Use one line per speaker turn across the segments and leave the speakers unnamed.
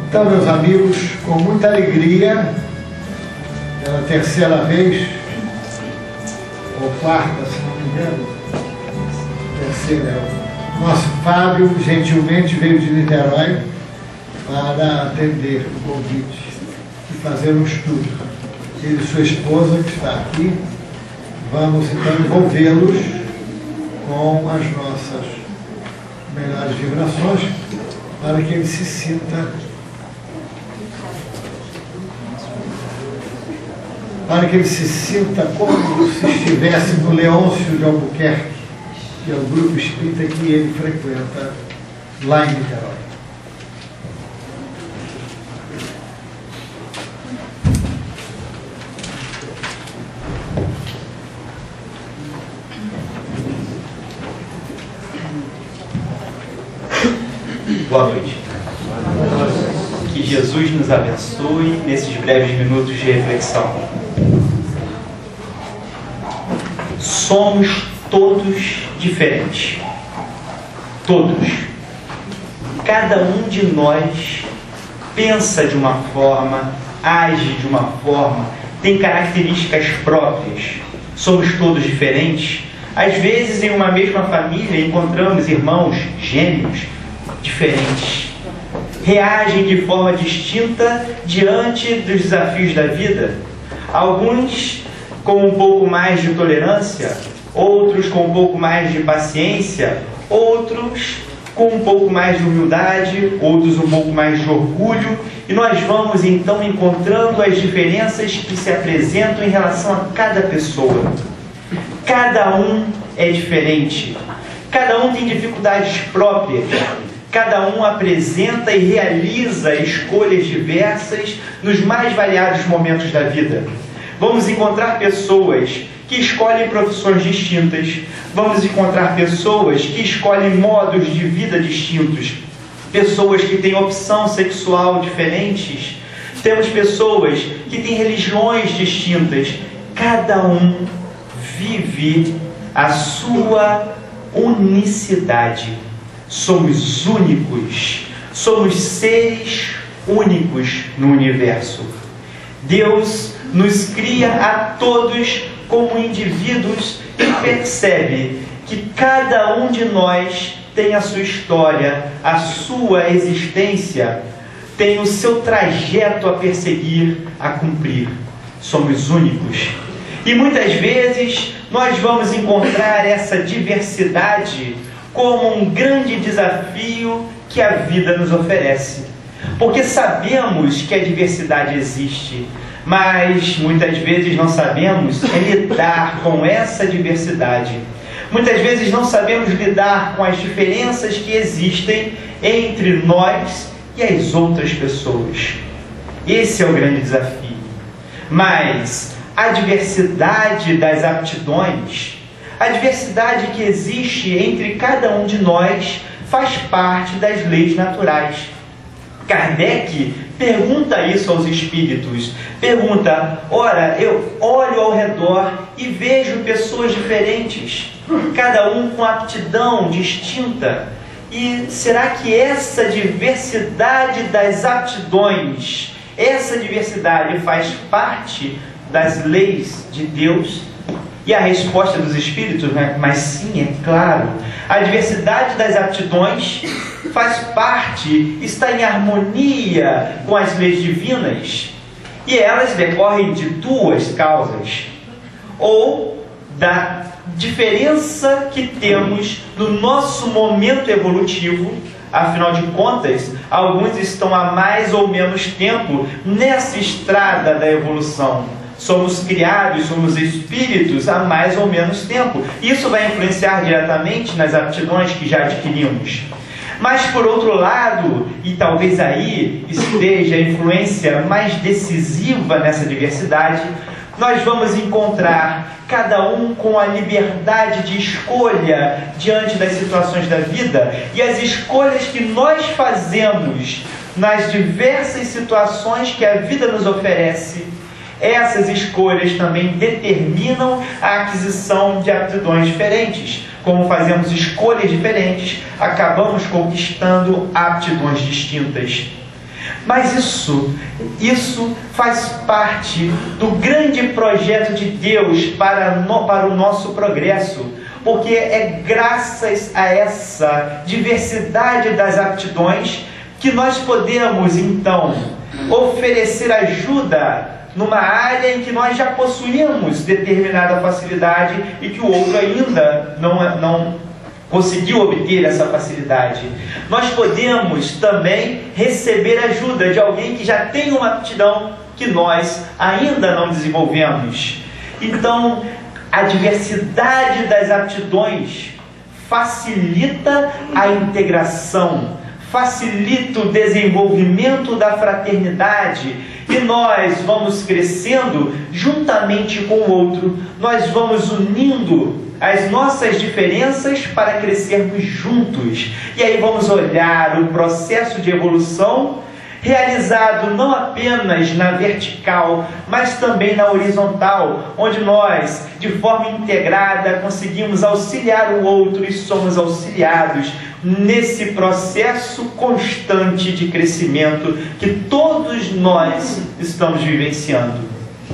Então, meus amigos, com muita alegria, pela terceira vez, ou quarta, se não me engano, terceira, o nosso Fábio gentilmente veio de Niterói para atender o convite e fazer um estudo. Ele e sua esposa, que está aqui, vamos então envolvê-los com as nossas melhores vibrações para que ele se sinta como se estivesse no Leôncio de Albuquerque, que é o grupo espírita que ele frequenta lá em Niterói.
Boa noite. Que Jesus nos abençoe nesses breves minutos de reflexão. Somos todos diferentes. Todos. Cada um de nós pensa de uma forma, age de uma forma, tem características próprias. Somos todos diferentes. Às vezes, em uma mesma família, encontramos irmãos gêmeos diferentes. Reagem de forma distinta diante dos desafios da vida. Alguns com um pouco mais de tolerância, outros com um pouco mais de paciência, outros com um pouco mais de humildade, outros um pouco mais de orgulho, e nós vamos então encontrando as diferenças que se apresentam em relação a cada pessoa. Cada um é diferente, cada um tem dificuldades próprias, cada um apresenta e realiza escolhas diversas nos mais variados momentos da vida. Vamos encontrar pessoas que escolhem profissões distintas. Vamos encontrar pessoas que escolhem modos de vida distintos. Pessoas que têm opção sexual diferentes. Temos pessoas que têm religiões distintas. Cada um vive a sua unicidade. Somos únicos. Somos seres únicos no universo. Deus nos cria a todos como indivíduos e percebe que cada um de nós tem a sua história, a sua existência, tem o seu trajeto a perseguir, a cumprir. Somos únicos. E muitas vezes nós vamos encontrar essa diversidade como um grande desafio que a vida nos oferece. Porque sabemos que a diversidade existe, mas muitas vezes não sabemos lidar com essa diversidade. Muitas vezes não sabemos lidar com as diferenças que existem entre nós e as outras pessoas. Esse é o grande desafio. Mas a diversidade das aptidões, a diversidade que existe entre cada um de nós, faz parte das leis naturais. Kardec pergunta isso aos espíritos. Pergunta: ora, eu olho ao redor e vejo pessoas diferentes, cada um com aptidão distinta. E será que essa diversidade das aptidões, essa diversidade faz parte das leis de Deus? E a resposta dos espíritos, né? Mas sim, é claro. A diversidade das aptidões faz parte, está em harmonia com as leis divinas. E elas decorrem de duas causas. Ou da diferença que temos no nosso momento evolutivo. Afinal de contas, alguns estão há mais ou menos tempo nessa estrada da evolução. Somos criados, somos espíritos há mais ou menos tempo. Isso vai influenciar diretamente nas aptidões que já adquirimos. Mas, por outro lado, e talvez aí esteja a influência mais decisiva nessa diversidade, nós vamos encontrar cada um com a liberdade de escolha diante das situações da vida, e as escolhas que nós fazemos nas diversas situações que a vida nos oferece, essas escolhas também determinam a aquisição de aptidões diferentes. Como fazemos escolhas diferentes, acabamos conquistando aptidões distintas. Mas isso faz parte do grande projeto de Deus para o nosso progresso, porque é graças a essa diversidade das aptidões que nós podemos, então, oferecer ajuda numa área em que nós já possuímos determinada facilidade e que o outro ainda não conseguiu obter essa facilidade. Nós podemos também receber ajuda de alguém que já tem uma aptidão que nós ainda não desenvolvemos. Então, a diversidade das aptidões facilita a integração, facilita o desenvolvimento da fraternidade, e nós vamos crescendo juntamente com o outro, nós vamos unindo as nossas diferenças para crescermos juntos. E aí vamos olhar o processo de evolução realizado não apenas na vertical, mas também na horizontal, onde nós, de forma integrada, conseguimos auxiliar o outro e somos auxiliados nesse processo constante de crescimento que todos nós estamos vivenciando.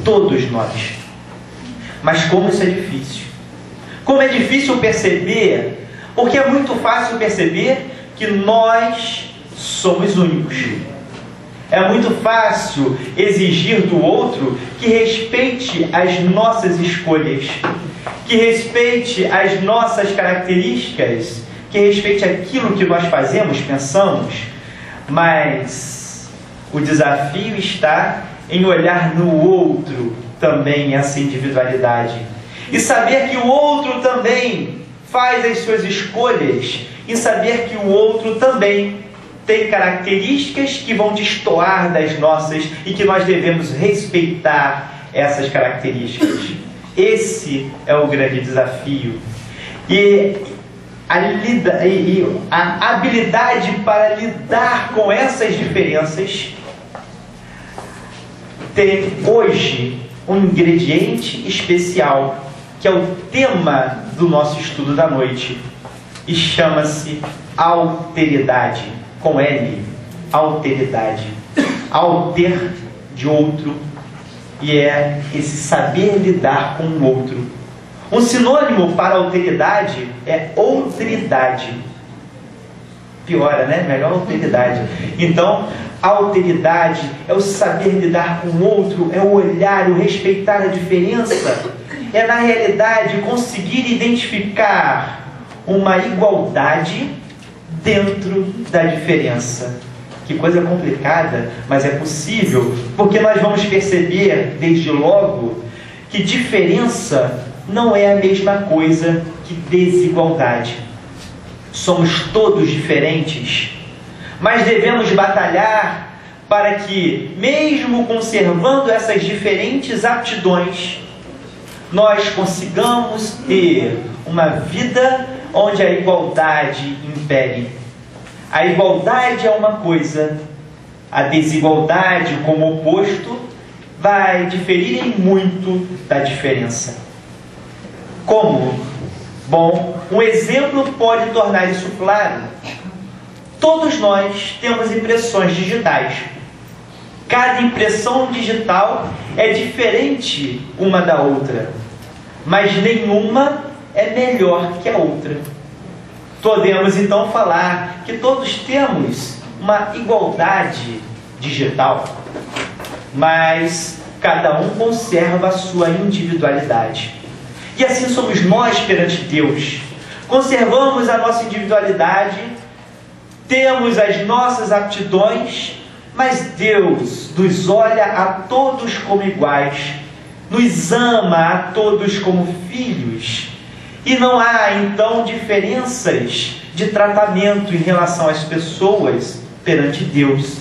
Todos nós. Mas como isso é difícil. Como é difícil perceber, porque é muito fácil perceber que nós somos únicos. É muito fácil exigir do outro que respeite as nossas escolhas, que respeite as nossas características, que respeite aquilo que nós fazemos, pensamos, mas o desafio está em olhar no outro também essa individualidade e saber que o outro também faz as suas escolhas e saber que o outro também tem características que vão destoar das nossas e que nós devemos respeitar essas características. Esse é o grande desafio. E a habilidade para lidar com essas diferenças tem hoje um ingrediente especial, que é o tema do nosso estudo da noite, e chama-se alteridade, com L, alteridade. Alter de outro, e é esse saber lidar com o outro. Um sinônimo para alteridade é outridade. Piora, né? Melhor alteridade. Então, a alteridade é o saber lidar com o outro, é o olhar, o respeitar a diferença. É, na realidade, conseguir identificar uma igualdade dentro da diferença. Que coisa complicada, mas é possível, porque nós vamos perceber, desde logo, que diferença não é a mesma coisa que desigualdade. Somos todos diferentes, mas devemos batalhar para que, mesmo conservando essas diferentes aptidões, nós consigamos ter uma vida onde a igualdade impere. A igualdade é uma coisa, a desigualdade, como oposto, vai diferir em muito da diferença. Como? Bom, um exemplo pode tornar isso claro. Todos nós temos impressões digitais. Cada impressão digital é diferente uma da outra, mas nenhuma é melhor que a outra. Podemos então falar que todos temos uma igualdade digital, mas cada um conserva a sua individualidade. E assim somos nós perante Deus. Conservamos a nossa individualidade, temos as nossas aptidões, mas Deus nos olha a todos como iguais, nos ama a todos como filhos. E não há, então, diferenças de tratamento em relação às pessoas perante Deus.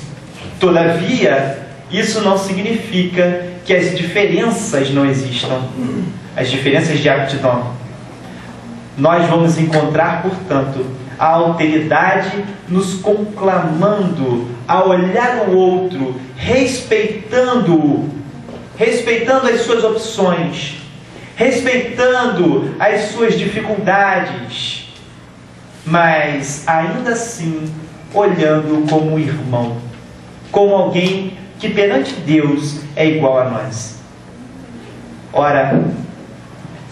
Todavia, isso não significa que as diferenças não existam, as diferenças de aptidão. Nós vamos encontrar, portanto, a alteridade nos conclamando a olhar o outro, respeitando as suas opções, respeitando as suas dificuldades, mas ainda assim olhando como irmão. como alguém que perante Deus é igual a nós. Ora,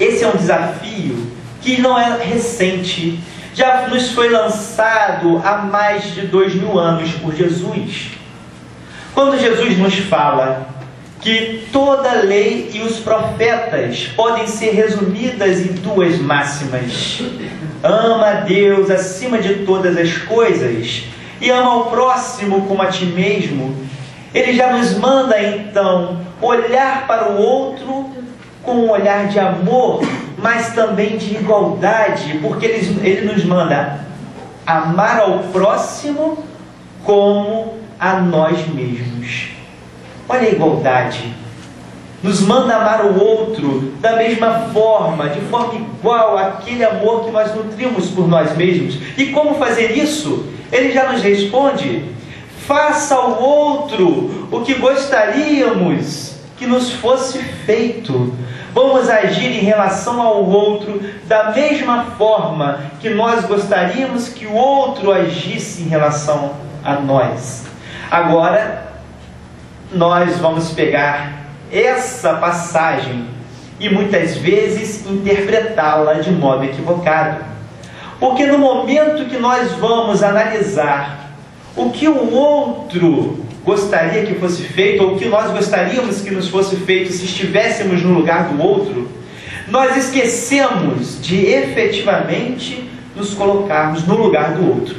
esse é um desafio que não é recente, já nos foi lançado há mais de 2000 anos por Jesus. Quando Jesus nos fala que toda a lei e os profetas podem ser resumidas em duas máximas: ama a Deus acima de todas as coisas e ama ao próximo como a ti mesmo. Ele já nos manda então olhar para o outro com um olhar de amor, mas também de igualdade, porque ele nos manda amar ao próximo como a nós mesmos. Olha a igualdade. Nos manda amar o outro da mesma forma, de forma igual àquele amor que nós nutrimos por nós mesmos. E como fazer isso? Ele já nos responde: faça ao outro o que gostaríamos que nos fosse feito. Vamos agir em relação ao outro da mesma forma que nós gostaríamos que o outro agisse em relação a nós. Agora, nós vamos pegar essa passagem e muitas vezes interpretá-la de modo equivocado. Porque no momento que nós vamos analisar o que o outro gostaria que fosse feito, ou o que nós gostaríamos que nos fosse feito se estivéssemos no lugar do outro, nós esquecemos de efetivamente nos colocarmos no lugar do outro.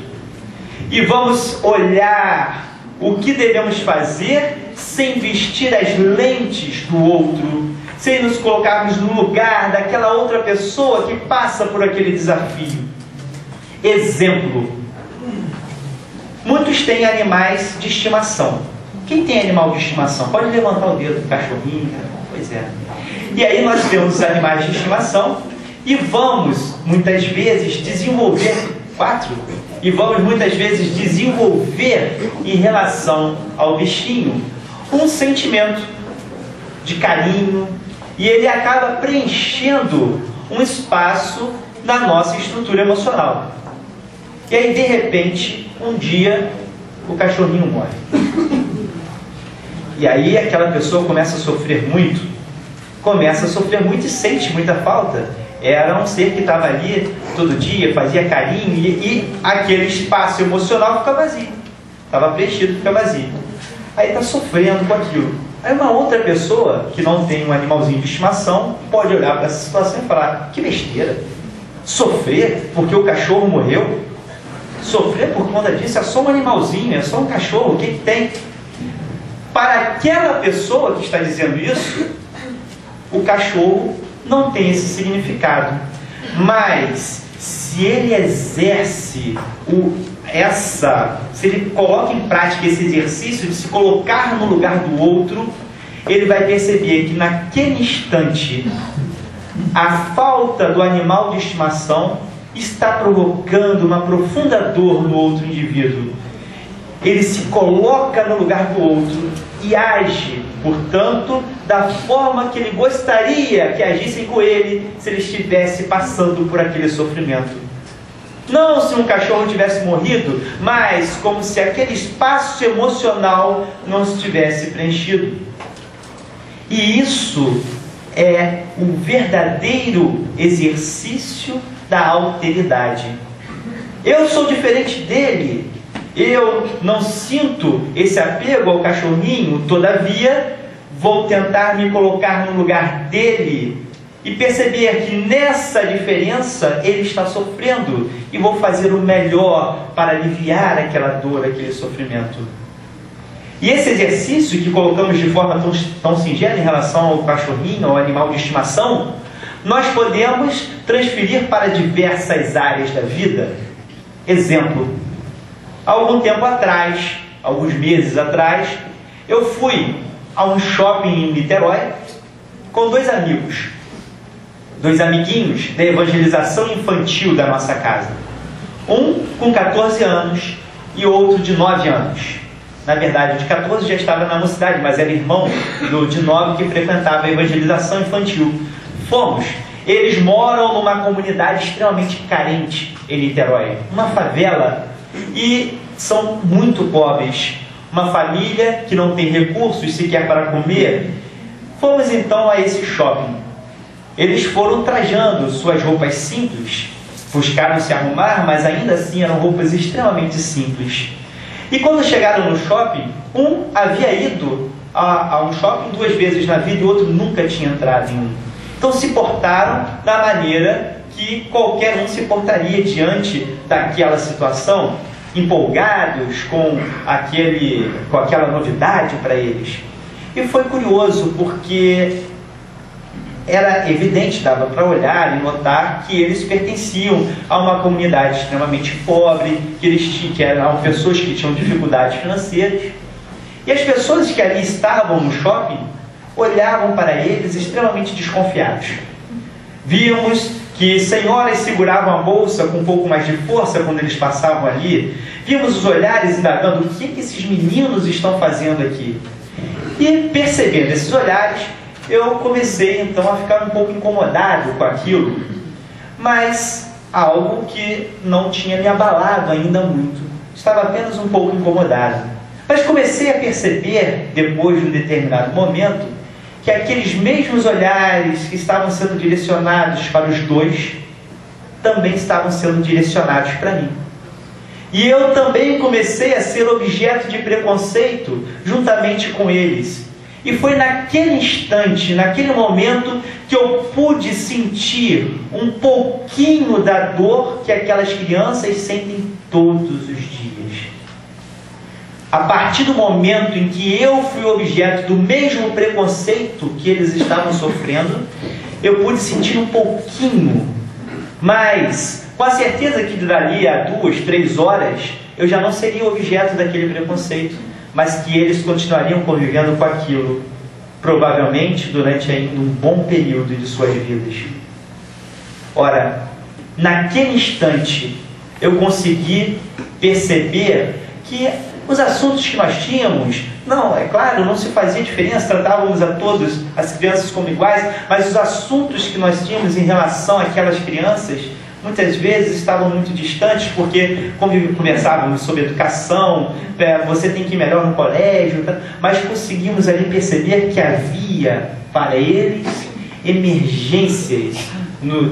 E vamos olhar o que devemos fazer sem vestir as lentes do outro, sem nos colocarmos no lugar daquela outra pessoa que passa por aquele desafio. Exemplo: muitos têm animais de estimação. Quem tem animal de estimação? Pode levantar o dedo do cachorrinho. Pois é. E aí nós temos os animais de estimação e vamos muitas vezes desenvolver em relação ao bichinho um sentimento de carinho, e ele acaba preenchendo um espaço na nossa estrutura emocional. E aí, de repente, um dia, o cachorrinho morre. E aí aquela pessoa começa a sofrer muito e sente muita falta. Era um ser que estava ali todo dia, fazia carinho, e aquele espaço emocional fica vazio. Estava preenchido, fica vazio. Aí está sofrendo com aquilo. Aí uma outra pessoa, que não tem um animalzinho de estimação, pode olhar para essa situação e falar: que besteira! Sofrer porque o cachorro morreu? Sofrer por conta disso? É só um animalzinho, é só um cachorro, o que tem? Para aquela pessoa que está dizendo isso, o cachorro não tem esse significado. Mas se ele exerce se ele coloca em prática esse exercício de se colocar no lugar do outro, ele vai perceber que naquele instante a falta do animal de estimação está provocando uma profunda dor no outro indivíduo. Ele se coloca no lugar do outro e age, portanto, da forma que ele gostaria que agissem com ele se ele estivesse passando por aquele sofrimento. Não se um cachorro tivesse morrido, mas como se aquele espaço emocional não estivesse preenchido. E isso é o verdadeiro exercício da alteridade. Eu sou diferente dele. Eu não sinto esse apego ao cachorrinho, todavia vou tentar me colocar no lugar dele e perceber que nessa diferença ele está sofrendo, e vou fazer o melhor para aliviar aquela dor, aquele sofrimento. E esse exercício que colocamos de forma tão singela em relação ao cachorrinho, ao animal de estimação, nós podemos transferir para diversas áreas da vida. Exemplo: há algum tempo atrás, alguns meses atrás, eu fui a um shopping em Niterói com dois amiguinhos da evangelização infantil da nossa casa. Um com 14 anos e outro de 9 anos. Na verdade, o de 14 já estava na mocidade, mas era irmão do de 9 que frequentava a evangelização infantil. Fomos. Eles moram numa comunidade extremamente carente em Niterói, uma favela, e são muito pobres. uma família que não tem recursos sequer para comer. Fomos então a esse shopping. Eles foram trajando suas roupas simples, buscaram se arrumar, mas ainda assim eram roupas extremamente simples. E quando chegaram no shopping, um havia ido a um shopping 2 vezes na vida e o outro nunca tinha entrado em um. Então se portaram da maneira que qualquer um se portaria diante daquela situação, empolgados com aquela novidade para eles. E foi curioso porque era evidente, dava para olhar e notar que eles pertenciam a uma comunidade extremamente pobre, que eram pessoas que tinham dificuldades financeiras. E as pessoas que ali estavam no shopping olhavam para eles extremamente desconfiados. Víamos que senhoras seguravam a bolsa com um pouco mais de força quando eles passavam ali. Vimos os olhares indagando: o que esses meninos estão fazendo aqui? E percebendo esses olhares, eu comecei então a ficar um pouco incomodado com aquilo, mas algo que não tinha me abalado ainda muito. Estava apenas um pouco incomodado. Mas comecei a perceber, depois de um determinado momento, que aqueles mesmos olhares que estavam sendo direcionados para os dois, também estavam sendo direcionados para mim. E eu também comecei a ser objeto de preconceito juntamente com eles. E foi naquele instante, naquele momento, que eu pude sentir um pouquinho da dor que aquelas crianças sentem todos os dias. A partir do momento em que eu fui objeto do mesmo preconceito que eles estavam sofrendo, eu pude sentir um pouquinho, mas com a certeza que dali a 2, 3 horas eu já não seria objeto daquele preconceito, mas que eles continuariam convivendo com aquilo, provavelmente durante ainda um bom período de suas vidas. Ora, naquele instante eu consegui perceber que os assuntos que nós tínhamos, não, é claro, não se fazia diferença, tratávamos a todos, as crianças como iguais, mas os assuntos que nós tínhamos em relação àquelas crianças, muitas vezes estavam muito distantes, porque conversávamos sobre educação, você tem que ir melhor no colégio, mas conseguimos ali perceber que havia para eles emergências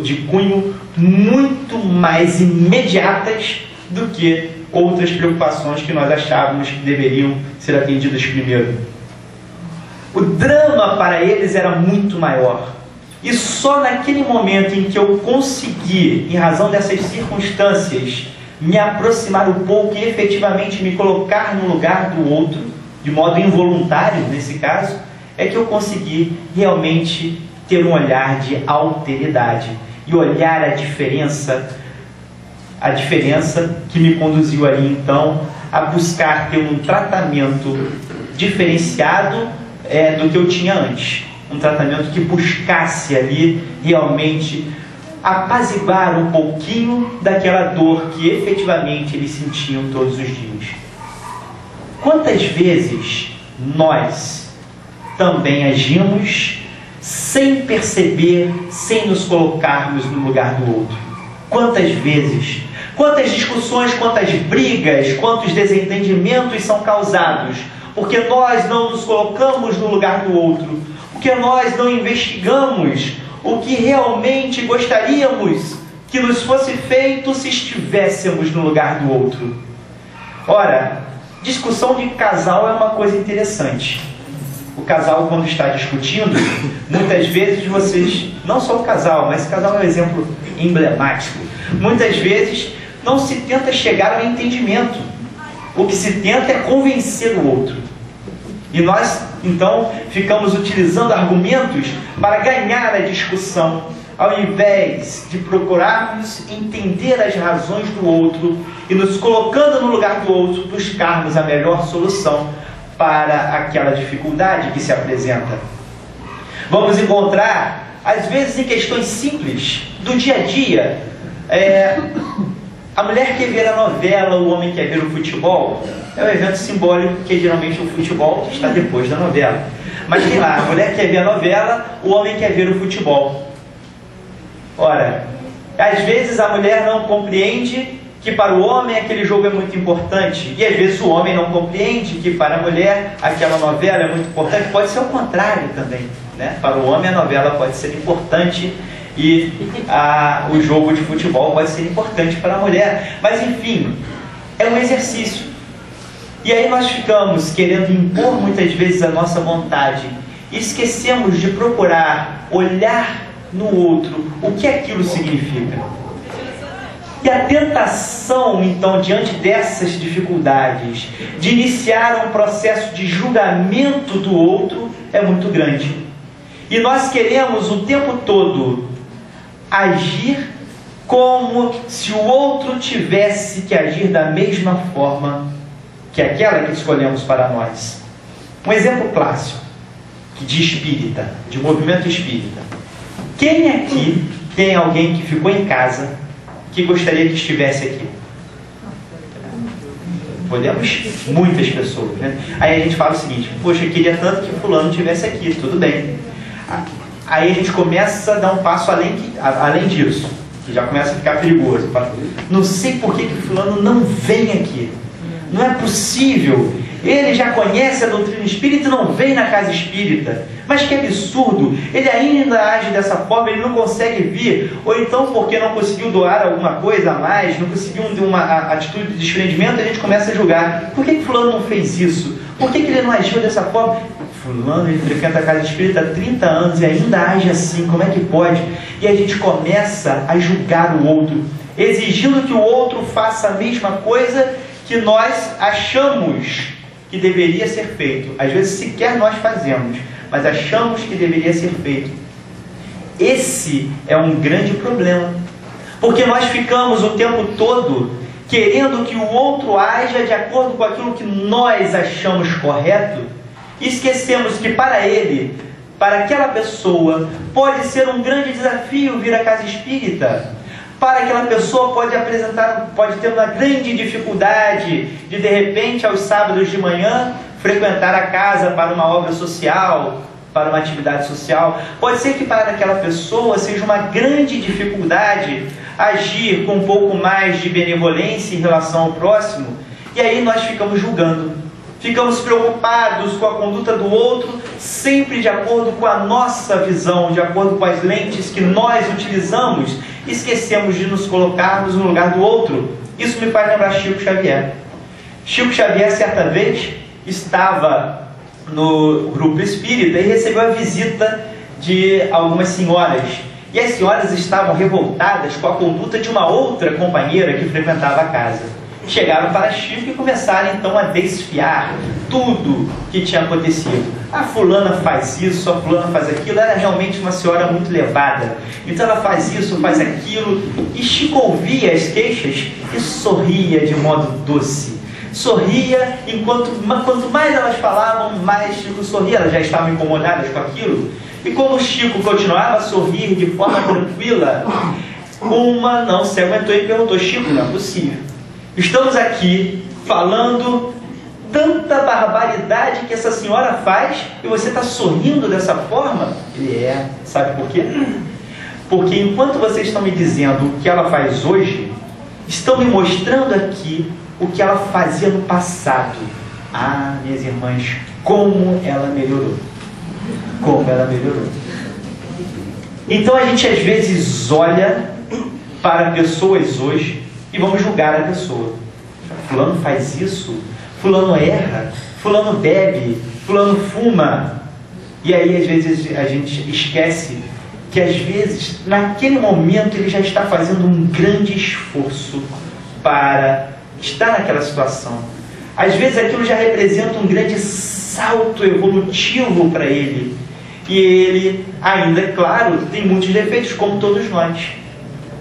de cunho muito mais imediatas do que outras preocupações que nós achávamos que deveriam ser atendidas primeiro. O drama para eles era muito maior. E só naquele momento em que eu consegui, em razão dessas circunstâncias, me aproximar um pouco e efetivamente me colocar no lugar do outro, de modo involuntário nesse caso, é que eu consegui realmente ter um olhar de alteridade e olhar a diferença que me conduziu ali então a buscar ter um tratamento diferenciado do que eu tinha antes. Um tratamento que buscasse ali realmente apaziguar um pouquinho daquela dor que efetivamente eles sentiam todos os dias. Quantas vezes nós também agimos sem perceber, sem nos colocarmos no lugar do outro? Quantas vezes? Quantas discussões, quantas brigas, quantos desentendimentos são causados porque nós não nos colocamos no lugar do outro, porque nós não investigamos o que realmente gostaríamos que nos fosse feito se estivéssemos no lugar do outro. Ora, discussão de casal é uma coisa interessante. O casal, quando está discutindo, muitas vezes vocês, não só o casal, mas o casal é um exemplo emblemático, muitas vezes não se tenta chegar ao entendimento. O que se tenta é convencer o outro. E nós, então, ficamos utilizando argumentos para ganhar a discussão, ao invés de procurarmos entender as razões do outro e nos colocando no lugar do outro, buscarmos a melhor solução para aquela dificuldade que se apresenta. Vamos encontrar, às vezes, em questões simples do dia a dia, a mulher quer ver a novela, o homem quer ver o futebol. É um evento simbólico, porque geralmente o futebol está depois da novela. Mas tem lá, a mulher quer ver a novela, o homem quer ver o futebol. Ora, às vezes a mulher não compreende que que para o homem aquele jogo é muito importante, e às vezes o homem não compreende que para a mulher aquela novela é muito importante. Pode ser o contrário também, né? Para o homem a novela pode ser importante e o jogo de futebol pode ser importante para a mulher. Mas enfim, é um exercício. E aí nós ficamos querendo impor muitas vezes a nossa vontade e esquecemos de procurar olhar no outro o que aquilo significa. E a tentação, então, diante dessas dificuldades, de iniciar um processo de julgamento do outro é muito grande. E nós queremos o tempo todo agir como se o outro tivesse que agir da mesma forma que aquela que escolhemos para nós. Um exemplo clássico de espírita, de movimento espírita. Quem aqui tem alguém que ficou em casa que gostaria que estivesse aqui? Podemos, muitas pessoas, né? Aí a gente fala o seguinte: poxa, eu queria tanto que fulano estivesse aqui, tudo bem. Aí a gente começa a dar um passo além disso, que já começa a ficar perigoso. Não sei por que fulano não vem aqui. Não é possível. Ele já conhece a doutrina espírita e não vem na casa espírita. Mas que absurdo! Ele ainda age dessa forma, ele não consegue vir. Ou então porque não conseguiu doar alguma coisa a mais, não conseguiu uma atitude de desprendimento, a gente começa a julgar. Por que fulano não fez isso? Por que ele não agiu dessa forma? Fulano, ele frequenta a casa espírita há 30 anos e ainda age assim, como é que pode? E a gente começa a julgar o outro, exigindo que o outro faça a mesma coisa que nós achamos que deveria ser feito. Às vezes sequer nós fazemos, mas achamos que deveria ser feito. Esse é um grande problema, porque nós ficamos o tempo todo querendo que o outro haja de acordo com aquilo que nós achamos correto, e esquecemos que para ele, para aquela pessoa, pode ser um grande desafio vir à casa espírita. Para aquela pessoa pode ter uma grande dificuldade de repente, aos sábados de manhã, frequentar a casa para uma obra social, para uma atividade social. Pode ser que para aquela pessoa seja uma grande dificuldade agir com um pouco mais de benevolência em relação ao próximo. E aí nós ficamos julgando. Ficamos preocupados com a conduta do outro, sempre de acordo com a nossa visão, de acordo com as lentes que nós utilizamos, e esquecemos de nos colocarmos no lugar do outro. Isso me faz lembrar Chico Xavier. Chico Xavier, certa vez, estava no grupo espírita e recebeu a visita de algumas senhoras. E as senhoras estavam revoltadas com a conduta de uma outra companheira que frequentava a casa. Chegaram para Chico e começaram então a desfiar tudo que tinha acontecido. A fulana faz isso, a fulana faz aquilo. Era realmente uma senhora muito levada. Então ela faz isso, faz aquilo. E Chico ouvia as queixas e sorria de modo doce. Sorria, quanto mais elas falavam, mais Chico sorria. Elas já estavam incomodadas com aquilo. E como Chico continuava a sorrir de forma tranquila, uma não se aguentou e perguntou: Chico, não é possível. Estamos aqui falando tanta barbaridade que essa senhora faz e você está sorrindo dessa forma? Ele sabe por quê? Porque enquanto vocês estão me dizendo o que ela faz hoje, estão me mostrando aqui o que ela fazia no passado. Ah, minhas irmãs, como ela melhorou. Como ela melhorou. Então a gente às vezes olha para pessoas hoje e vamos julgar a pessoa. Fulano faz isso, fulano erra, fulano bebe, fulano fuma. E aí às vezes a gente esquece que às vezes naquele momento ele já está fazendo um grande esforço para estar naquela situação. Às vezes aquilo já representa um grande salto evolutivo para ele. E ele ainda, claro, tem muitos defeitos, como todos nós.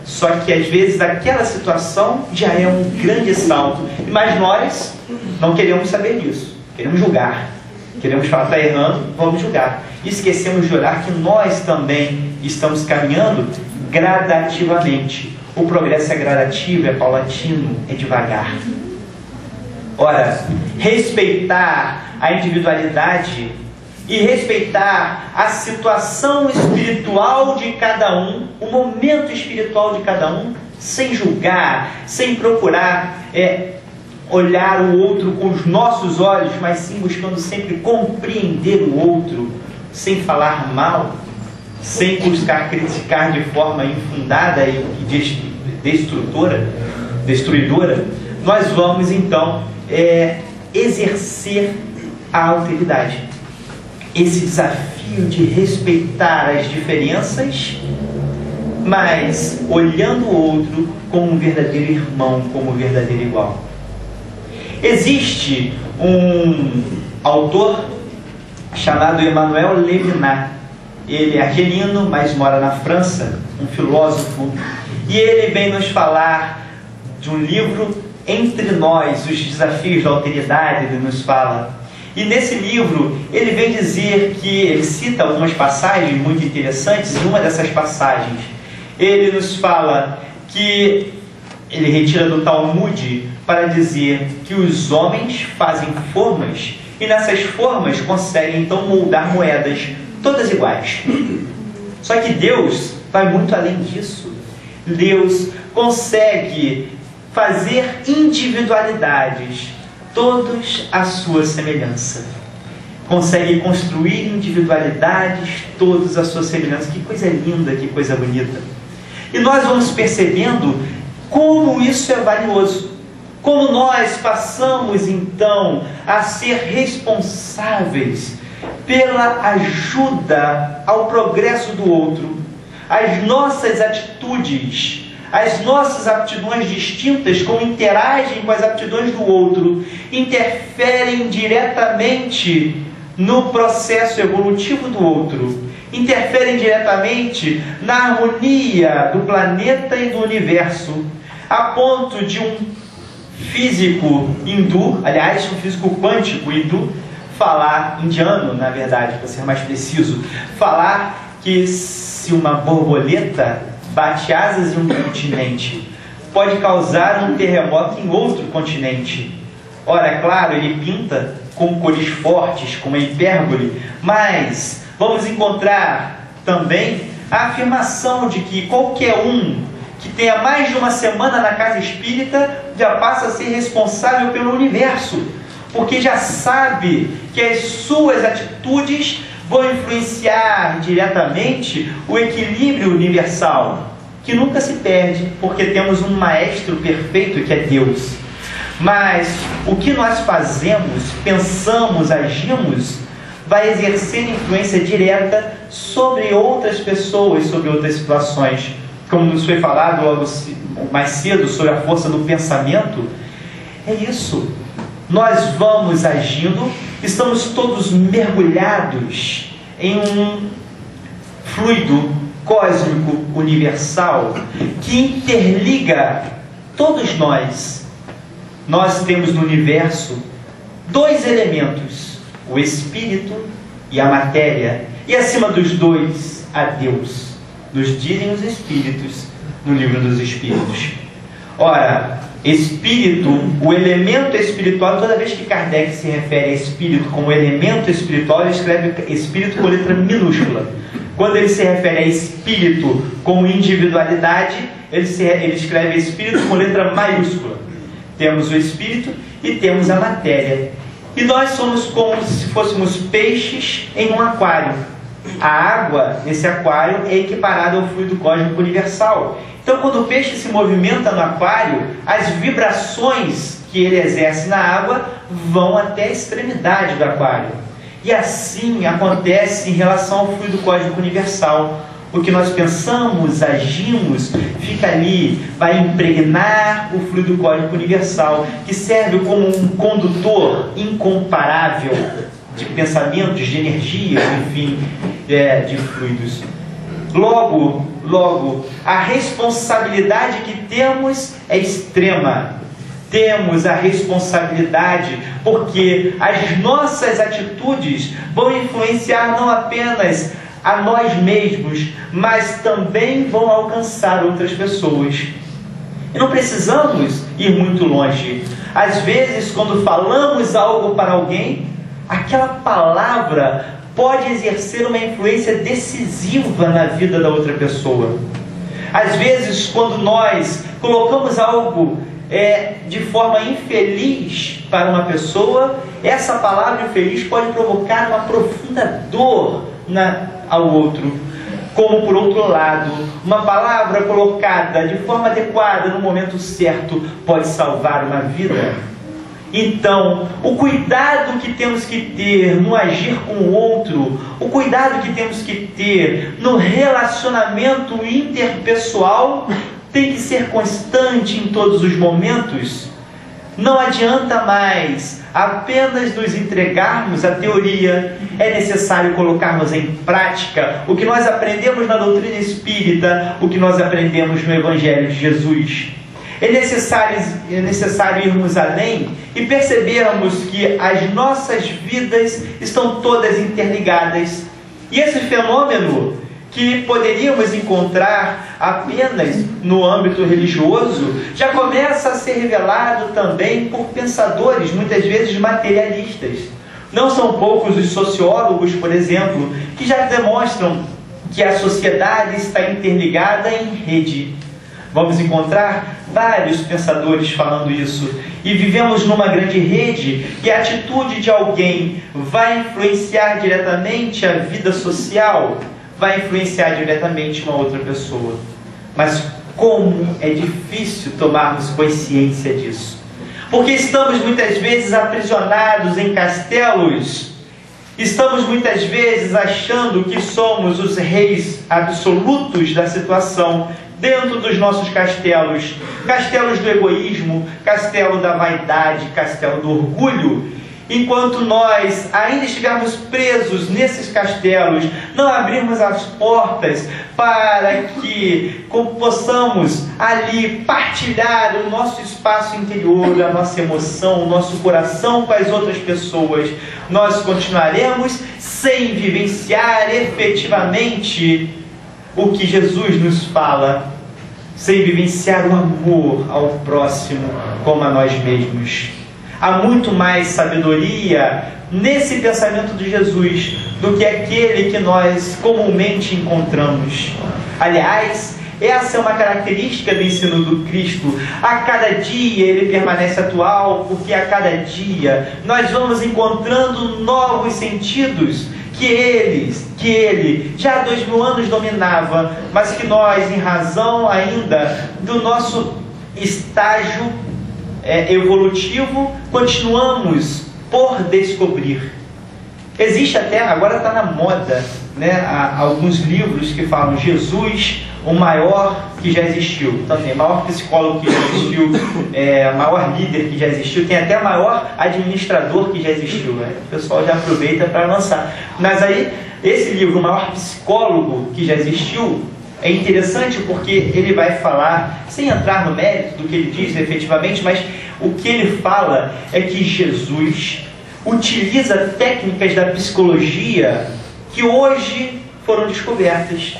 Só que às vezes aquela situação já é um grande salto. Mas nós não queremos saber disso. Queremos julgar. Queremos falar, está errando, vamos julgar. E esquecemos de olhar que nós também estamos caminhando gradativamente. O progresso é gradativo, é paulatino, é devagar. Ora, respeitar a individualidade e respeitar a situação espiritual de cada um, o momento espiritual de cada um, sem julgar, sem procurar olhar o outro com os nossos olhos, mas sim buscando sempre compreender o outro, sem falar mal, sem buscar criticar de forma infundada e destruidora, nós vamos então exercer a alteridade. Esse desafio de respeitar as diferenças, mas olhando o outro como um verdadeiro irmão, como um verdadeiro igual. Existe um autor chamado Emmanuel Levinas. Ele é argelino, mas mora na França, um filósofo, e ele vem nos falar de um livro, Entre Nós, os Desafios da Alteridade, ele nos fala. E nesse livro, ele vem dizer que, ele cita algumas passagens muito interessantes, e uma dessas passagens, ele nos fala que, ele retira do Talmud para dizer que os homens fazem formas, e nessas formas conseguem então moldar moedas, todas iguais. Só que Deus vai muito além disso. Deus consegue fazer individualidades, todos à sua semelhança. Consegue construir individualidades, todos à sua semelhança. Que coisa linda, que coisa bonita. E nós vamos percebendo como isso é valioso. Como nós passamos então a ser responsáveis pela ajuda ao progresso do outro. As nossas atitudes, as nossas aptidões distintas, como interagem com as aptidões do outro, interferem diretamente no processo evolutivo do outro, interferem diretamente na harmonia do planeta e do universo, a ponto de um físico hindu, aliás, um físico quântico hindu, falar, indiano, na verdade, para ser mais preciso, falar que se uma borboleta bate asas em um continente, pode causar um terremoto em outro continente. Ora, claro, ele pinta com cores fortes, com uma hipérbole, mas vamos encontrar também a afirmação de que qualquer um que tenha mais de uma semana na casa espírita já passa a ser responsável pelo universo, porque já sabe que as suas atitudes vão influenciar diretamente o equilíbrio universal, que nunca se perde, porque temos um maestro perfeito que é Deus. Mas o que nós fazemos, pensamos, agimos, vai exercer influência direta sobre outras pessoas, sobre outras situações. Como nos foi falado logo mais cedo sobre a força do pensamento, é isso. Nós vamos agindo, estamos todos mergulhados em um fluido cósmico universal que interliga todos nós. Nós temos no universo dois elementos, o espírito e a matéria, e acima dos dois, a Deus. Nos dizem os espíritos no livro dos Espíritos. Ora, espírito, o elemento espiritual, toda vez que Kardec se refere a espírito como elemento espiritual, ele escreve espírito com letra minúscula. Quando ele se refere a espírito como individualidade, ele escreve espírito com letra maiúscula. Temos o espírito e temos a matéria. E nós somos como se fôssemos peixes em um aquário. A água nesse aquário é equiparada ao fluido cósmico universal. Então, quando o peixe se movimenta no aquário, as vibrações que ele exerce na água vão até a extremidade do aquário. E assim acontece em relação ao fluido cósmico universal. O que nós pensamos, agimos, fica ali, vai impregnar o fluido cósmico universal, que serve como um condutor incomparável de pensamentos, de energias, enfim, de fluidos. Logo, a responsabilidade que temos é extrema. Temos a responsabilidade porque as nossas atitudes vão influenciar não apenas a nós mesmos, mas também vão alcançar outras pessoas. E não precisamos ir muito longe. Às vezes, quando falamos algo para alguém, aquela palavra pode exercer uma influência decisiva na vida da outra pessoa. Às vezes, quando nós colocamos algo de forma infeliz para uma pessoa, essa palavra infeliz pode provocar uma profunda dor ao outro. Como, por outro lado, uma palavra colocada de forma adequada no momento certo pode salvar uma vida. Então, o cuidado que temos que ter no agir com o outro, o cuidado que temos que ter no relacionamento interpessoal tem que ser constante em todos os momentos. Não adianta mais apenas nos entregarmos à teoria, é necessário colocarmos em prática o que nós aprendemos na doutrina espírita, o que nós aprendemos no Evangelho de Jesus. É necessário irmos além e percebermos que as nossas vidas estão todas interligadas. E esse fenômeno, que poderíamos encontrar apenas no âmbito religioso, já começa a ser revelado também por pensadores, muitas vezes materialistas. Não são poucos os sociólogos, por exemplo, que já demonstram que a sociedade está interligada em rede. Vamos encontrar vários pensadores falando isso. E vivemos numa grande rede e a atitude de alguém vai influenciar diretamente a vida social, vai influenciar diretamente uma outra pessoa. Mas como é difícil tomarmos consciência disso. Porque estamos muitas vezes aprisionados em castelos. Estamos muitas vezes achando que somos os reis absolutos da situação dentro dos nossos castelos. Castelos do egoísmo, castelo da vaidade, castelo do orgulho. Enquanto nós ainda estivermos presos nesses castelos, não abrirmos as portas para que possamos ali partilhar o nosso espaço interior, a nossa emoção, o nosso coração com as outras pessoas, nós continuaremos sem vivenciar efetivamente o que Jesus nos fala, sem vivenciar o amor ao próximo como a nós mesmos. Há muito mais sabedoria nesse pensamento de Jesus do que aquele que nós comumente encontramos. Aliás, essa é uma característica do ensino do Cristo. A cada dia ele permanece atual, porque a cada dia nós vamos encontrando novos sentidos que ele já há 2000 anos dominava, mas que nós, em razão ainda do nosso estágio evolutivo, continuamos por descobrir. Existe até, agora está na moda, né, alguns livros que falam Jesus, o maior que já existiu. Também, maior psicólogo que já existiu, maior líder que já existiu, tem até maior administrador que já existiu, né? O pessoal já aproveita para lançar. Mas aí, esse livro, o maior psicólogo que já existiu, é interessante porque ele vai falar, sem entrar no mérito do que ele diz efetivamente, mas o que ele fala é que Jesus utiliza técnicas da psicologia que hoje foram descobertas.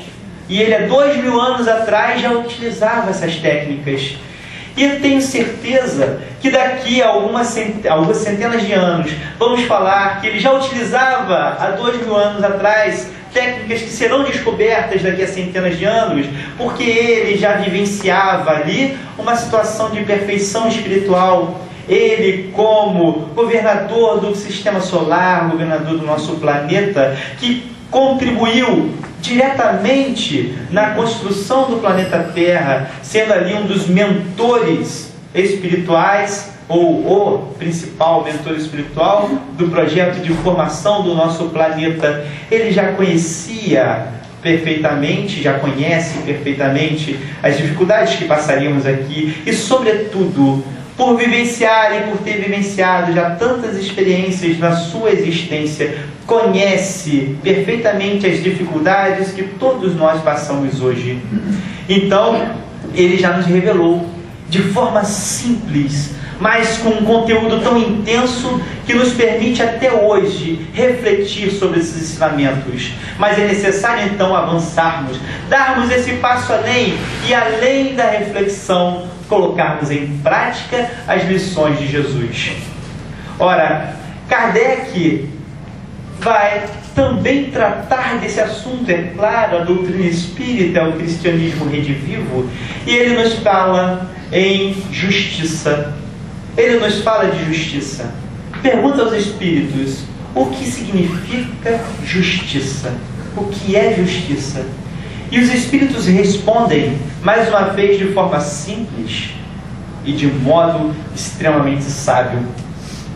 E ele há 2000 anos atrás já utilizava essas técnicas. E eu tenho certeza que daqui a algumas centenas de anos vamos falar que ele já utilizava há 2000 anos atrás técnicas que serão descobertas daqui a centenas de anos, porque ele já vivenciava ali uma situação de perfeição espiritual. Ele, como governador do sistema solar, governador do nosso planeta, que contribuiu diretamente na construção do planeta Terra, sendo ali um dos mentores espirituais, ou o principal mentor espiritual do projeto de formação do nosso planeta. Ele já conhecia perfeitamente, já conhece perfeitamente as dificuldades que passaríamos aqui e, sobretudo, por vivenciar e por ter vivenciado já tantas experiências na sua existência, conhece perfeitamente as dificuldades que todos nós passamos hoje. Então, ele já nos revelou de forma simples, mas com um conteúdo tão intenso que nos permite até hoje refletir sobre esses ensinamentos. Mas é necessário então avançarmos, darmos esse passo além e, além da reflexão, colocarmos em prática as lições de Jesus. Ora, Kardec vai também tratar desse assunto, é claro, a doutrina espírita, o cristianismo redivivo, e ele nos fala em justiça. Ele nos fala de justiça. Pergunta aos espíritos: o que significa justiça? O que é justiça? E os espíritos respondem, mais uma vez, de forma simples e de modo extremamente sábio,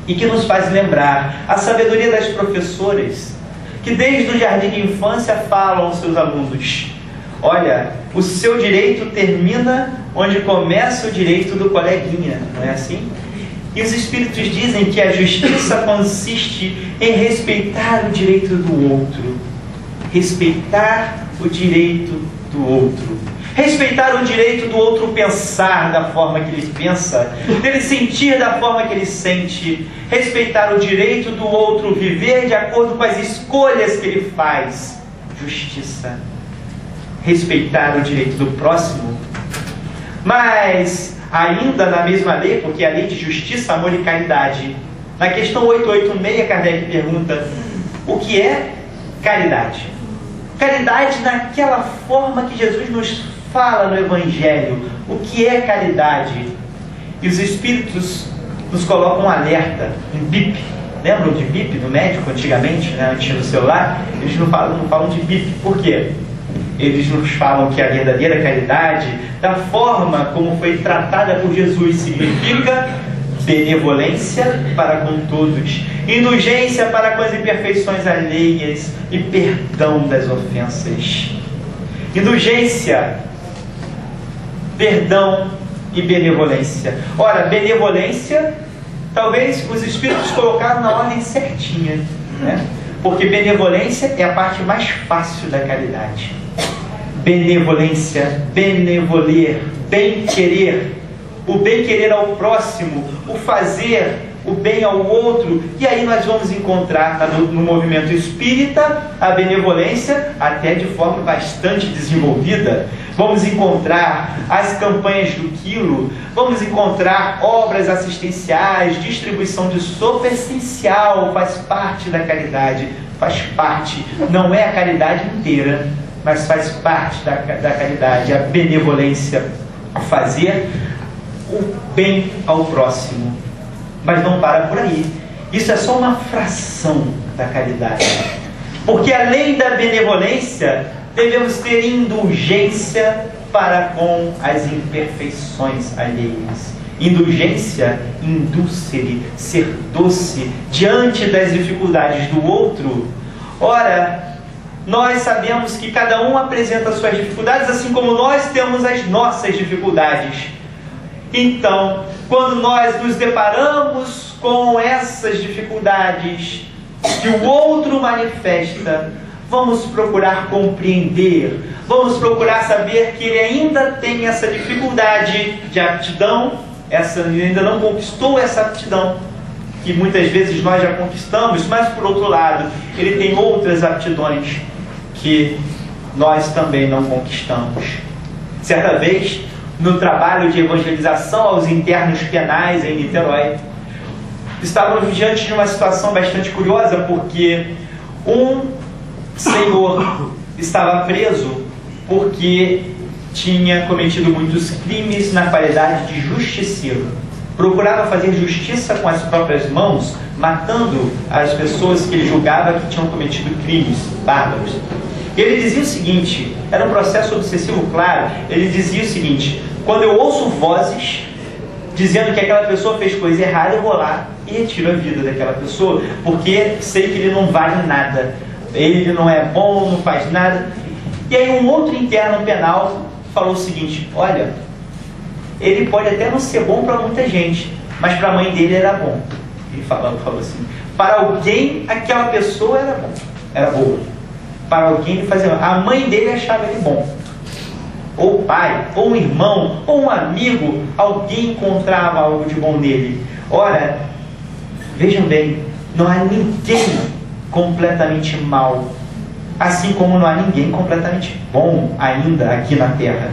e que nos faz lembrar a sabedoria das professoras, que desde o jardim de infância falam aos seus alunos: olha, o seu direito termina onde começa o direito do coleguinha, não é assim? E os espíritos dizem que a justiça consiste em respeitar o direito do outro. Respeitar o direito do outro. Respeitar o direito do outro pensar da forma que ele pensa, dele sentir da forma que ele sente. Respeitar o direito do outro viver de acordo com as escolhas que ele faz. Justiça. Respeitar o direito do próximo. Mas, ainda na mesma lei, porque é a lei de justiça, amor e caridade, na questão 886, Kardec pergunta: o que é caridade? Caridade naquela forma que Jesus nos fala no Evangelho. O que é caridade? E os espíritos nos colocam um alerta, um bip. Lembram de bip no médico antigamente, né, antes do celular? Eles não falam de bip. Por quê? Eles nos falam que a verdadeira caridade, da forma como foi tratada por Jesus, significa benevolência para com todos, indulgência para com as imperfeições alheias e perdão das ofensas. Indulgência, perdão e benevolência. Ora, benevolência, talvez os espíritos colocaram na ordem certinha, né? Porque benevolência é a parte mais fácil da caridade. Benevolência, benevoler, bem-querer, o bem-querer ao próximo, o fazer o bem ao outro. E aí nós vamos encontrar no movimento espírita a benevolência até de forma bastante desenvolvida. Vamos encontrar as campanhas do quilo, vamos encontrar obras assistenciais, distribuição de sopa essencial, faz parte da caridade, faz parte, não é a caridade inteira, mas faz parte da caridade, a benevolência, fazer o bem ao próximo. Mas não para por aí. Isso é só uma fração da caridade. Porque além da benevolência, devemos ter indulgência para com as imperfeições alheias. Indulgência, indulcere, ser doce diante das dificuldades do outro. Ora, nós sabemos que cada um apresenta as suas dificuldades, assim como nós temos as nossas dificuldades. Então, quando nós nos deparamos com essas dificuldades que o outro manifesta, vamos procurar compreender, vamos procurar saber que ele ainda tem essa dificuldade de aptidão, ele ainda não conquistou essa aptidão, que muitas vezes nós já conquistamos, mas por outro lado, ele tem outras aptidões que nós também não conquistamos. Certa vez, no trabalho de evangelização aos internos penais em Niterói, estávamos diante de uma situação bastante curiosa, porque um senhor estava preso porque tinha cometido muitos crimes na qualidade de justiceiro. Procurava fazer justiça com as próprias mãos, matando as pessoas que ele julgava que tinham cometido crimes bárbaros. E ele dizia o seguinte, era um processo obsessivo claro, ele dizia o seguinte: quando eu ouço vozes dizendo que aquela pessoa fez coisa errada, eu vou lá e retiro a vida daquela pessoa, porque sei que ele não vale nada, ele não é bom, não faz nada. E aí um outro interno penal falou o seguinte: olha, ele pode até não ser bom para muita gente, mas para a mãe dele era bom. Ele falou assim: para alguém aquela pessoa era bom, era boa. Para alguém ele fazia, a mãe dele achava ele bom, ou o pai, ou um irmão, ou um amigo, alguém encontrava algo de bom nele. Ora, vejam bem, não há ninguém completamente mal, assim como não há ninguém completamente bom ainda aqui na Terra.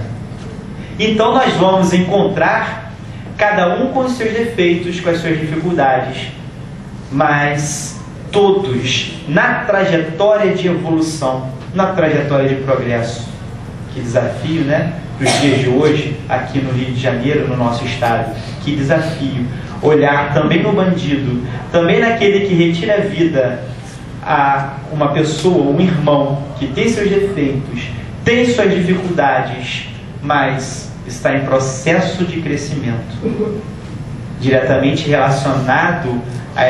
Então nós vamos encontrar cada um com os seus defeitos, com as suas dificuldades, mas todos na trajetória de evolução, na trajetória de progresso. Que desafio, né? Dos dias de hoje, aqui no Rio de Janeiro, no nosso estado. Que desafio. Olhar também no bandido, também naquele que retira a vida a uma pessoa, um irmão, que tem seus defeitos, tem suas dificuldades, mas está em processo de crescimento, diretamente relacionado a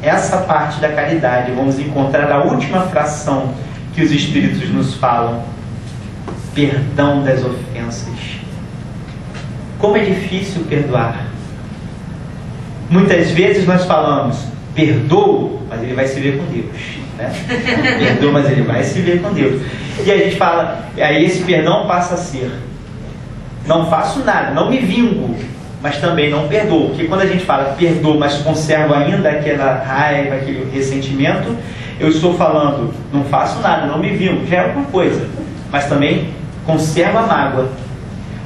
essa parte da caridade. Vamos encontrar a última fração que os Espíritos nos falam: perdão das ofensas. Como é difícil perdoar. Muitas vezes nós falamos, perdoo, mas ele vai se ver com Deus, né? Perdoa, mas ele vai se ver com Deus. E a gente fala, aí esse perdão passa a ser: não faço nada, não me vingo, mas também não perdoo. Porque quando a gente fala perdoo, mas conservo ainda aquela raiva, aquele ressentimento, eu estou falando, não faço nada, não me vingo, já é uma coisa, mas também conservo a mágoa.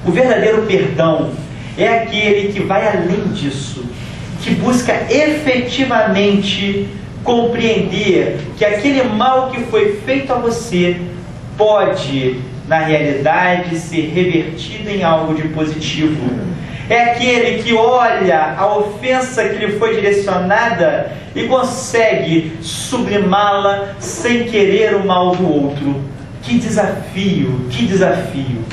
O verdadeiro perdão é aquele que vai além disso, que busca efetivamente compreender que aquele mal que foi feito a você pode, na realidade, ser revertido em algo de positivo. É aquele que olha a ofensa que lhe foi direcionada e consegue sublimá-la sem querer o mal do outro. Que desafio, que desafio!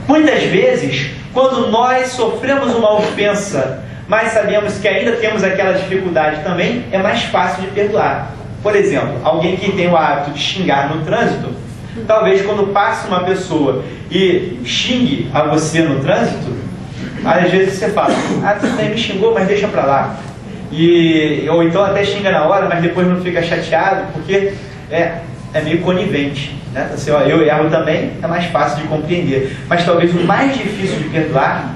Muitas vezes, quando nós sofremos uma ofensa, mas sabemos que ainda temos aquela dificuldade também, é mais fácil de perdoar. Por exemplo, alguém que tem o hábito de xingar no trânsito, talvez quando passa uma pessoa e xingue a você no trânsito, às vezes você fala, tudo bem, me xingou, mas deixa pra lá. Ou então até xinga na hora, mas depois não fica chateado, porque é meio conivente, né? Assim, eu erro também, é mais fácil de compreender. Mas talvez o mais difícil de perdoar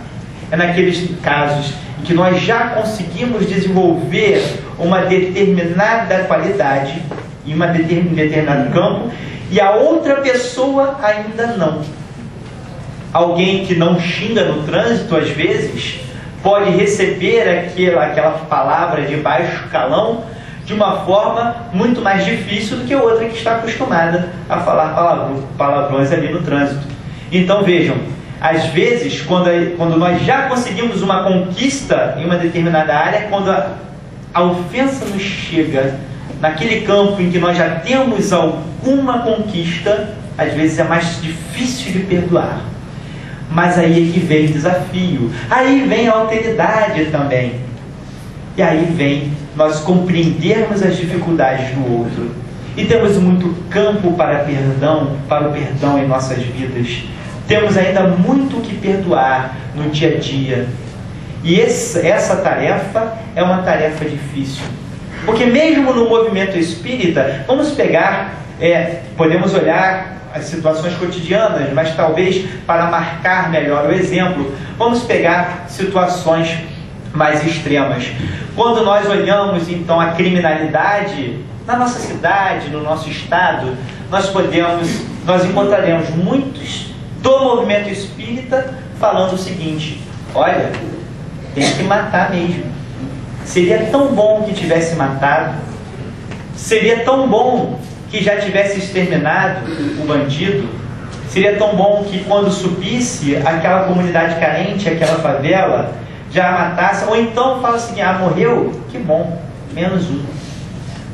é naqueles casos em que nós já conseguimos desenvolver uma determinada qualidade em um determinado campo e a outra pessoa ainda não. Alguém que não xinga no trânsito, às vezes, pode receber aquela palavra de baixo calão de uma forma muito mais difícil do que a outra que está acostumada a falar palavrões ali no trânsito. Então vejam, às vezes, quando nós já conseguimos uma conquista em uma determinada área, quando a ofensa nos chega naquele campo em que nós já temos alguma conquista, às vezes é mais difícil de perdoar. Mas aí é que vem o desafio, aí vem a alteridade também. E aí vem nós compreendermos as dificuldades do outro. E temos muito campo para o perdão em nossas vidas. Temos ainda muito o que perdoar no dia a dia. E essa tarefa é uma tarefa difícil. Porque mesmo no movimento espírita, vamos pegar, podemos olhar as situações cotidianas, mas talvez para marcar melhor o exemplo, vamos pegar situações mais extremas. Quando nós olhamos então a criminalidade na nossa cidade, no nosso estado, nós encontraremos muitos do movimento espírita falando o seguinte: olha, tem que matar mesmo. Seria tão bom que tivesse matado, seria tão bom que já tivesse exterminado o bandido, seria tão bom que quando subisse aquela comunidade carente, aquela favela, já matasse, ou então fala assim, morreu? Que bom, menos um.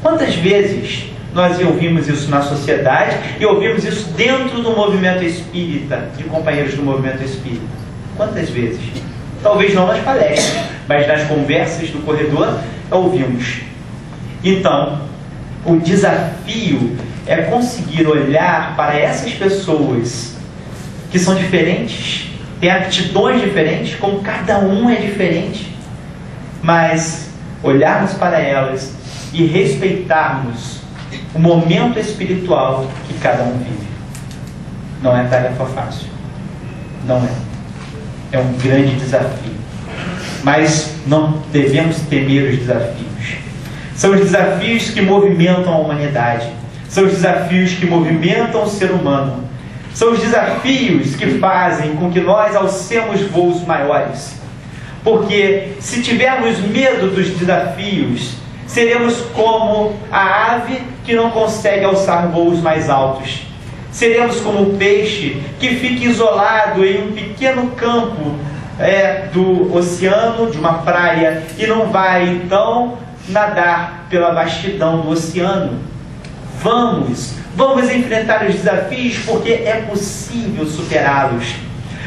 Quantas vezes nós ouvimos isso na sociedade e ouvimos isso dentro do movimento espírita, de companheiros do movimento espírita? Quantas vezes? Talvez não nas palestras, mas nas conversas do corredor ouvimos. Então, o desafio é conseguir olhar para essas pessoas que são diferentes, têm aptidões diferentes, como cada um é diferente, mas olharmos para elas e respeitarmos o momento espiritual que cada um vive. Não é tarefa fácil. Não é. É um grande desafio. Mas não devemos temer os desafios. São os desafios que movimentam a humanidade. São os desafios que movimentam o ser humano. São os desafios que fazem com que nós alcemos voos maiores. Porque se tivermos medo dos desafios, Seremos como a ave que não consegue alçar voos mais altos. Seremos como o peixe que fica isolado em um pequeno campo do oceano, de uma praia, e não vai então nadar pela vastidão do oceano. Vamos enfrentar os desafios, porque é possível superá-los.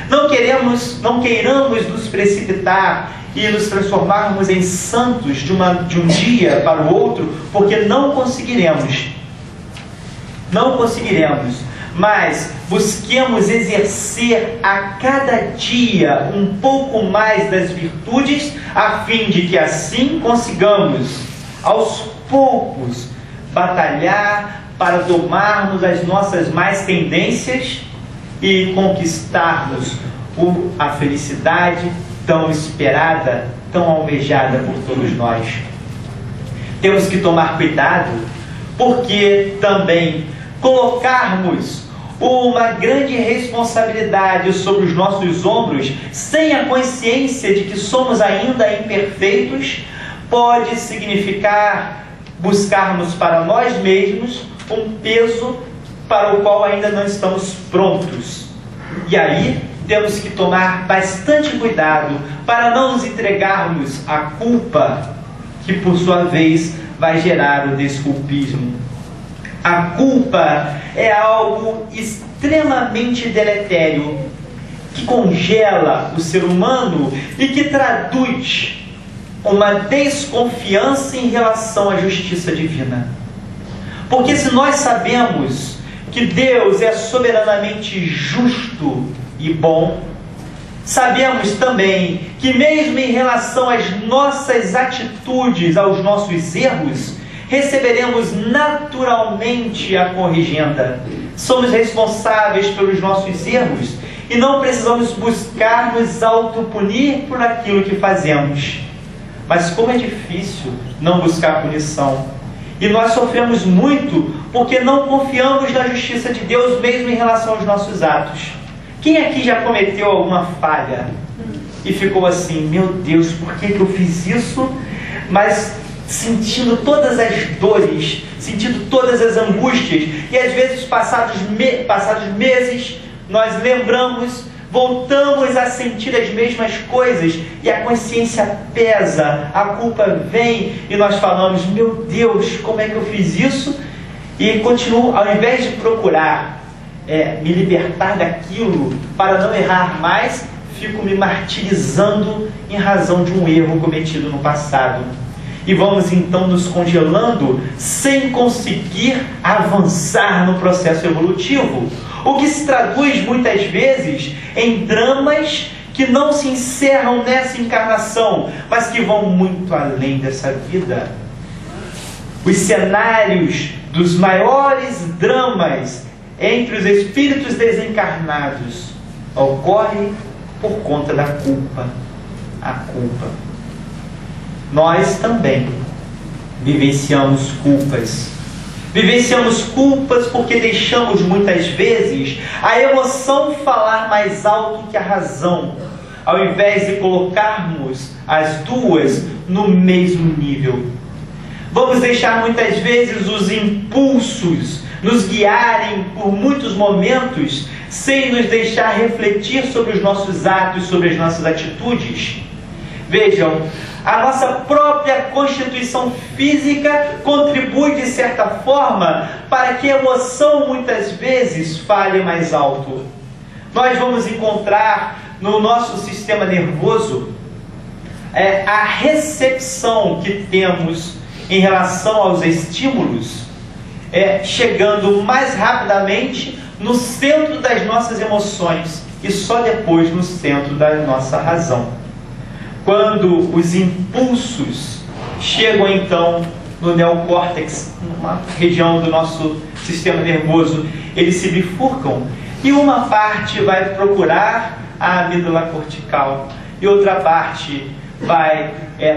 Não queiramos nos precipitar e nos transformarmos em santos de um dia para o outro, porque não conseguiremos. Não conseguiremos. Mas busquemos exercer a cada dia um pouco mais das virtudes, a fim de que assim consigamos, aos poucos, batalhar para domarmos as nossas más tendências e conquistarmos a felicidade tão esperada, tão almejada por todos nós. Temos que tomar cuidado, porque também colocarmos uma grande responsabilidade sobre os nossos ombros, sem a consciência de que somos ainda imperfeitos, pode significar buscarmos para nós mesmos um peso para o qual ainda não estamos prontos. E aí temos que tomar bastante cuidado para não nos entregarmos à culpa, que por sua vez vai gerar o desculpismo. A culpa é algo extremamente deletério, que congela o ser humano e que traduz uma desconfiança em relação à justiça divina. Porque se nós sabemos que Deus é soberanamente justo e bom, sabemos também que mesmo em relação às nossas atitudes, aos nossos erros, receberemos naturalmente a corrigenda. Somos responsáveis pelos nossos erros e não precisamos buscar nos autopunir por aquilo que fazemos. Mas como é difícil não buscar punição. E nós sofremos muito porque não confiamos na justiça de Deus mesmo em relação aos nossos atos. Quem aqui já cometeu alguma falha e ficou assim, meu Deus, por que eu fiz isso? Mas sentindo todas as dores, sentindo todas as angústias, e às vezes passados meses, nós lembramos, voltamos a sentir as mesmas coisas, e a consciência pesa, a culpa vem, e nós falamos, meu Deus, como é que eu fiz isso? E continuo, ao invés de procurar me libertar daquilo, para não errar mais, fico me martirizando em razão de um erro cometido no passado. E vamos então nos congelando sem conseguir avançar no processo evolutivo. O que se traduz muitas vezes em dramas que não se encerram nessa encarnação, mas que vão muito além dessa vida. Os cenários dos maiores dramas entre os espíritos desencarnados ocorrem por conta da culpa. A culpa. Nós também vivenciamos culpas. Vivenciamos culpas porque deixamos muitas vezes a emoção falar mais alto que a razão, ao invés de colocarmos as duas no mesmo nível. Vamos deixar muitas vezes os impulsos nos guiarem por muitos momentos, sem nos deixar refletir sobre os nossos atos, sobre as nossas atitudes. Vejam, a nossa própria constituição física contribui de certa forma para que a emoção muitas vezes fale mais alto. Nós vamos encontrar no nosso sistema nervoso a recepção que temos em relação aos estímulos chegando mais rapidamente no centro das nossas emoções e só depois no centro da nossa razão. Quando os impulsos chegam então no neocórtex, numa região do nosso sistema nervoso, eles se bifurcam e uma parte vai procurar a amígdala cortical e outra parte vai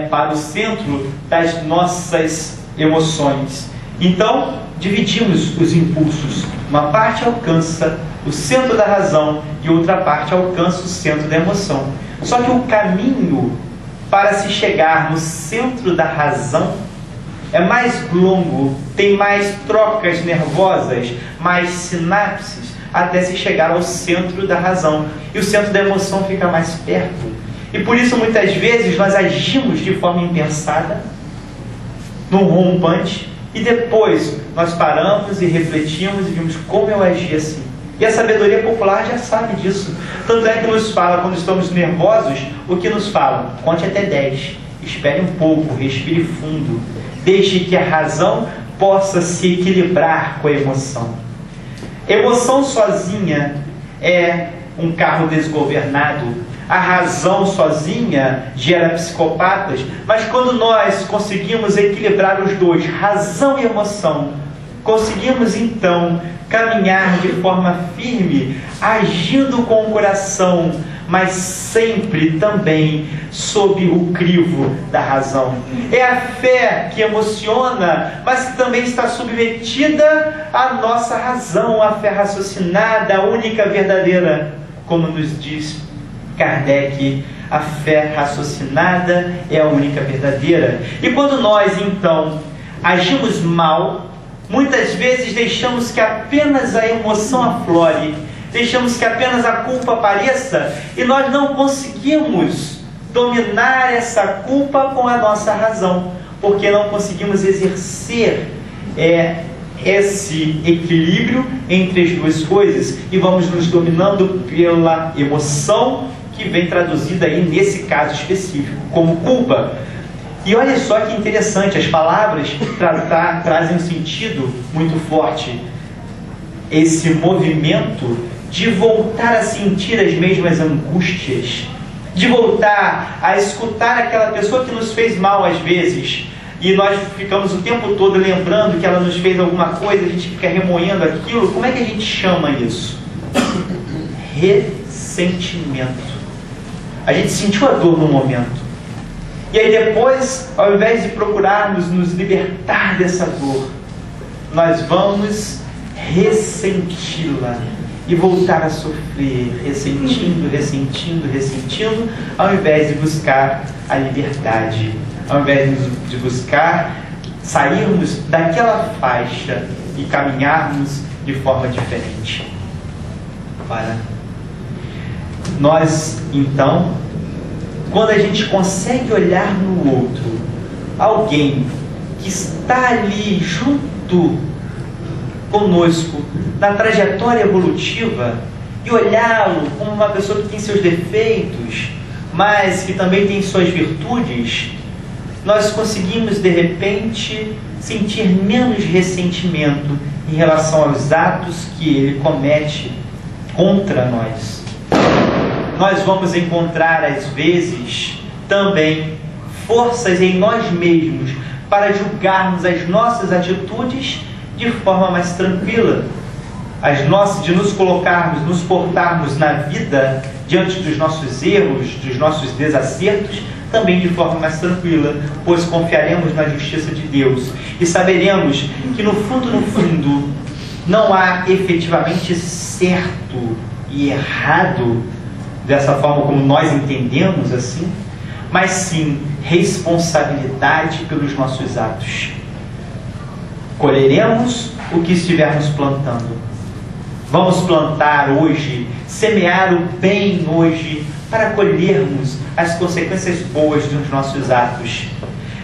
para o centro das nossas emoções. Então, dividimos os impulsos. Uma parte alcança o centro da razão e outra parte alcança o centro da emoção. Só que o caminho para se chegar no centro da razão é mais longo, tem mais trocas nervosas, mais sinapses, até se chegar ao centro da razão. E o centro da emoção fica mais perto. E por isso, muitas vezes, nós agimos de forma impensada, num rompante, e depois nós paramos e refletimos e vimos como eu agi assim. E a sabedoria popular já sabe disso. Tanto é que nos fala, quando estamos nervosos, o que nos fala? Conte até 10. Espere um pouco, respire fundo. Deixe que a razão possa se equilibrar com a emoção. Emoção sozinha é um carro desgovernado. A razão sozinha gera psicopatas. Mas quando nós conseguimos equilibrar os dois, razão e emoção, conseguimos então caminhar de forma firme, agindo com o coração, mas sempre também sob o crivo da razão. É a fé que emociona, mas que também está submetida à nossa razão, à fé raciocinada, a única verdadeira. Como nos diz Kardec, a fé raciocinada é a única verdadeira. E quando nós então agimos mal, muitas vezes deixamos que apenas a emoção aflore, deixamos que apenas a culpa apareça, e nós não conseguimos dominar essa culpa com a nossa razão, porque não conseguimos exercer esse equilíbrio entre as duas coisas, e vamos nos dominando pela emoção, que vem traduzida aí nesse caso específico como culpa. E olha só que interessante, as palavras trazem um sentido muito forte. Esse movimento de voltar a sentir as mesmas angústias, de voltar a escutar aquela pessoa que nos fez mal às vezes, e nós ficamos o tempo todo lembrando que ela nos fez alguma coisa, a gente fica remoendo aquilo. Como é que a gente chama isso? Ressentimento. A gente sentiu a dor no momento. E aí depois, ao invés de procurarmos nos libertar dessa dor, nós vamos ressenti-la e voltar a sofrer, ressentindo, ao invés de buscar a liberdade, ao invés de buscar sairmos daquela faixa e caminharmos de forma diferente. Nós, então, quando a gente consegue olhar no outro alguém que está ali junto conosco na trajetória evolutiva, e olhá-lo como uma pessoa que tem seus defeitos, mas que também tem suas virtudes, nós conseguimos de repente sentir menos ressentimento em relação aos atos que ele comete contra nós. Nós vamos encontrar, às vezes, também forças em nós mesmos para julgarmos as nossas atitudes de forma mais tranquila, de nos colocarmos, nos portarmos na vida diante dos nossos erros, dos nossos desacertos, também de forma mais tranquila, pois confiaremos na justiça de Deus e saberemos que no fundo, não há efetivamente certo e errado, dessa forma como nós entendemos assim, mas sim responsabilidade pelos nossos atos. Colheremos o que estivermos plantando. Vamos plantar hoje, semear o bem hoje, para colhermos as consequências boas dos nossos atos.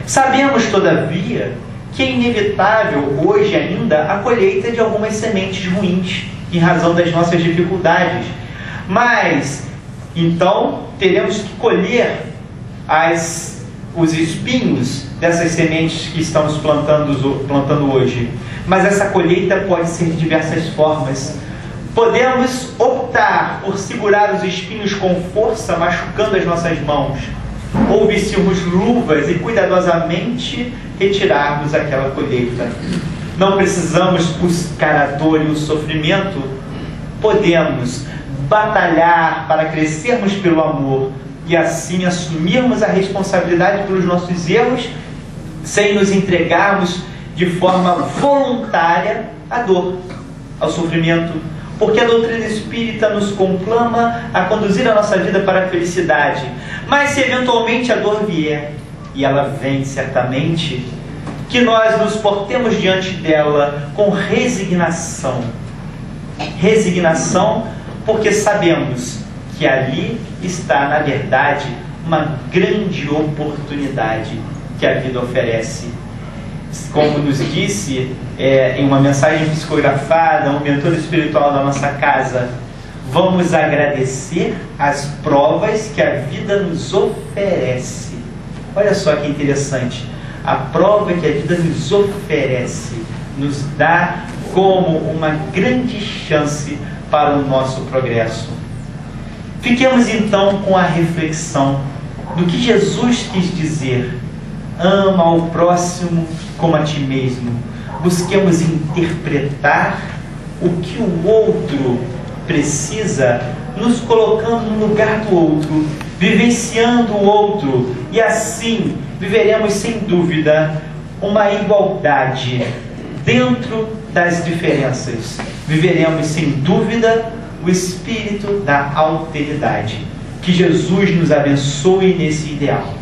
Sabemos, todavia, que é inevitável hoje ainda a colheita de algumas sementes ruins, em razão das nossas dificuldades. Mas, então, teremos que colher os espinhos dessas sementes que estamos plantando hoje. Mas essa colheita pode ser de diversas formas. Podemos optar por segurar os espinhos com força, machucando as nossas mãos, ou vestirmos luvas e cuidadosamente retirarmos aquela colheita. Não precisamos buscar a dor e o sofrimento. Podemos batalhar para crescermos pelo amor e assim assumirmos a responsabilidade pelos nossos erros, sem nos entregarmos de forma voluntária à dor, ao sofrimento, porque a doutrina espírita nos conclama a conduzir a nossa vida para a felicidade. Mas se eventualmente a dor vier, e ela vem certamente, que nós nos portemos diante dela com resignação. Resignação, porque sabemos que ali está, na verdade, uma grande oportunidade que a vida oferece. Como nos disse em uma mensagem psicografada, um mentor espiritual da nossa casa, vamos agradecer as provas que a vida nos oferece. Olha só que interessante. A prova que a vida nos oferece nos dá como uma grande chance para o nosso progresso. Fiquemos então com a reflexão do que Jesus quis dizer. Ama ao próximo como a ti mesmo. Busquemos interpretar o que o outro precisa, nos colocando no lugar do outro, vivenciando o outro, e assim viveremos sem dúvida uma igualdade dentro das diferenças. Viveremos sem dúvida o espírito da alteridade. Que Jesus nos abençoe nesse ideal.